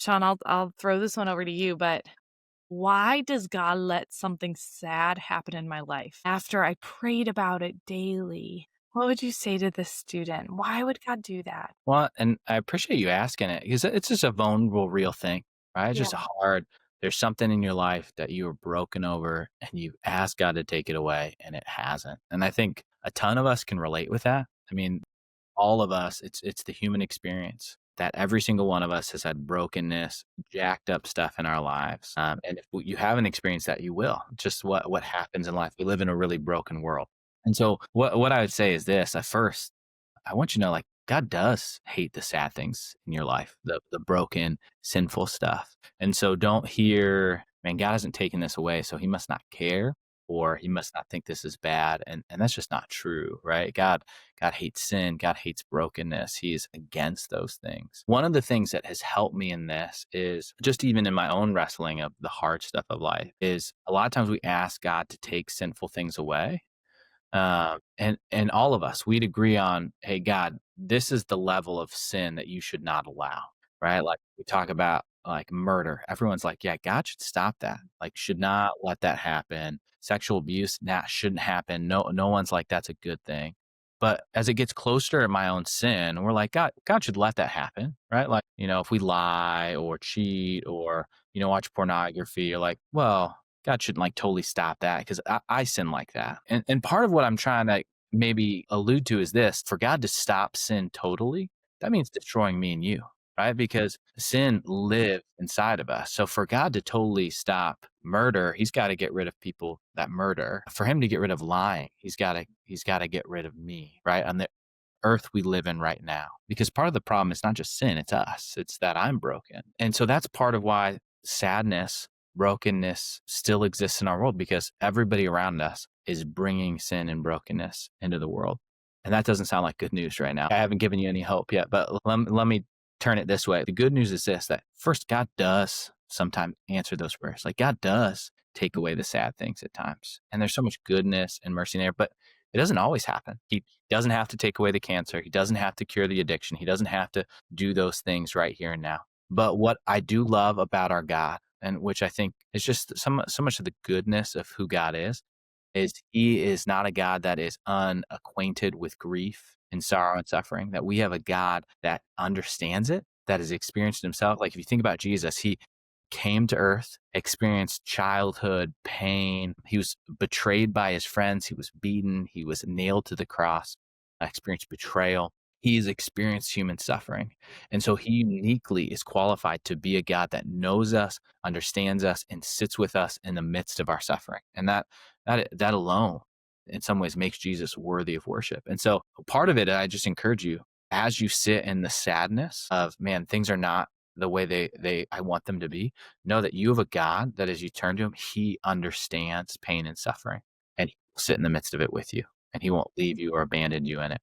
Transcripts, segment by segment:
Sean, I'll throw this one over to you, but why does God let something sad happen in my life after I prayed about it daily? What would you say to this student? Why would God do that? Well, and I appreciate you asking it because it's just a vulnerable, real thing, right? It's Yeah. just hard. There's something in your life that you were broken over and you asked God to take it away and it hasn't. And I think a ton of us can relate with that. I mean, all of us, it's the human experience that every single one of us has had brokenness, jacked up stuff in our lives. And if you haven't experienced that, you will. Just what happens in life. We live in a really broken world. And so what I would say is this. At first, I want you to know, like, God does hate the sad things in your life, the broken, sinful stuff. And so don't hear, man, God hasn't taken this away, so he must not care or he must not think this is bad. And that's just not true, right? God hates sin, God hates brokenness. He is against those things. One of the things that has helped me in this is just even in my own wrestling of the hard stuff of life is a lot of times we ask God to take sinful things away, and all of us, we'd agree on, hey, God, this is the level of sin that you should not allow, right? Like we talk about like murder. Everyone's like, yeah, God should stop that. Like, should not let that happen. Sexual abuse, that shouldn't happen. No one's like that's a good thing. But as it gets closer to my own sin, we're like, God should let that happen, right? Like, if we lie or cheat or, watch pornography, you're like, well, God shouldn't like totally stop that because I sin like that. And part of what I'm trying to maybe allude to is this: for God to stop sin totally, that means destroying me and you, right? Because sin lives inside of us. So for God to totally stop murder, he's got to get rid of people that murder. For him to get rid of lying, he's got to get rid of me, right? On the earth we live in right now. Because part of the problem is not just sin, it's us. It's that I'm broken. And so that's part of why sadness, brokenness still exists in our world because everybody around us is bringing sin and brokenness into the world. And that doesn't sound like good news right now. I haven't given you any hope yet, but let me turn it this way. The good news is this: that first, God does sometimes answer those prayers. Like God does take away the sad things at times. And there's so much goodness and mercy in there, but it doesn't always happen. He doesn't have to take away the cancer. He doesn't have to cure the addiction. He doesn't have to do those things right here and now. But what I do love about our God, and which I think is just so much of the goodness of who God is he is not a God that is unacquainted with grief and sorrow and suffering, that we have a God that understands it, that has experienced it himself. Like if you think about Jesus, he came to earth, experienced childhood pain. He was betrayed by his friends. He was beaten. He was nailed to the cross, experienced betrayal. He's experienced human suffering. And so he uniquely is qualified to be a God that knows us, understands us, and sits with us in the midst of our suffering. And that alone in some ways makes Jesus worthy of worship. And so part of it, I just encourage you, as you sit in the sadness of, man, things are not the way they I want them to be, know that you have a God that as you turn to him, he understands pain and suffering and he will sit in the midst of it with you and he won't leave you or abandon you in it.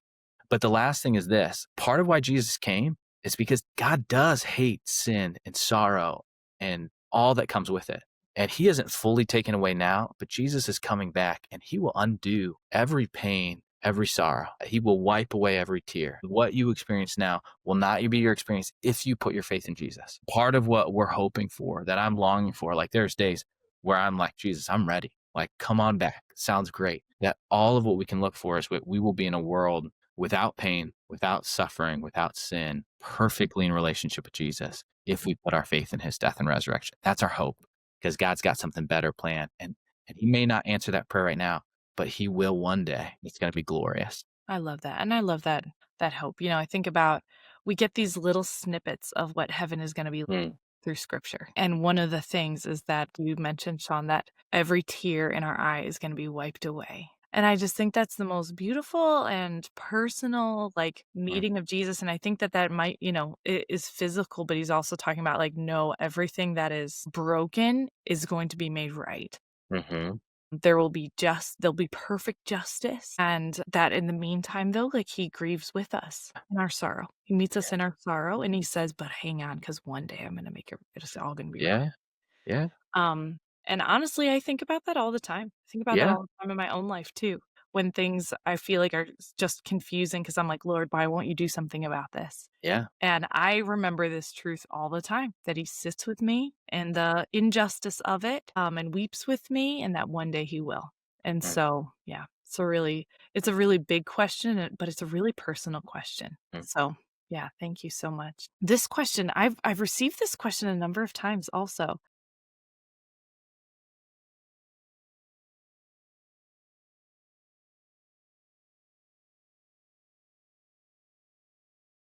But the last thing is this: part of why Jesus came is because God does hate sin and sorrow and all that comes with it. And he isn't fully taken away now, but Jesus is coming back and he will undo every pain, every sorrow. He will wipe away every tear. What you experience now will not be your experience if you put your faith in Jesus. Part of what we're hoping for, that I'm longing for, like there's days where I'm like, Jesus, I'm ready. Like, come on back. Sounds great. That all of what we can look for is we will be in a world without pain, without suffering, without sin, perfectly in relationship with Jesus if we put our faith in his death and resurrection. That's our hope because God's got something better planned. And he may not answer that prayer right now, but he will one day. It's going to be glorious. I love that. And I love that hope. I think about we get these little snippets of what heaven is going to be like Mm. through scripture. And one of the things is that you mentioned, Sean, that every tear in our eye is going to be wiped away. And I just think that's the most beautiful and personal, like, Mm. meeting of Jesus. And I think that might, it is physical, but he's also talking about, like, no, everything that is broken is going to be made right. Hmm. There'll be perfect justice, and that in the meantime, though, like, he grieves with us in our sorrow. He meets us in our sorrow, and he says, "But hang on, because one day I'm gonna make it's all gonna be right." Yeah. Yeah. And honestly, I think about that all the time. I think about that Yeah. all the time in my own life too. when things I feel like are just confusing because I'm like, Lord, why won't you do something about this? Yeah. And I remember this truth all the time that he sits with me and the injustice of it, and weeps with me, and that one day he will. And Mm, so, yeah, it's a really big question, but it's a really personal question. mm. So, yeah, thank you so much. This question, I've received this question a number of times also.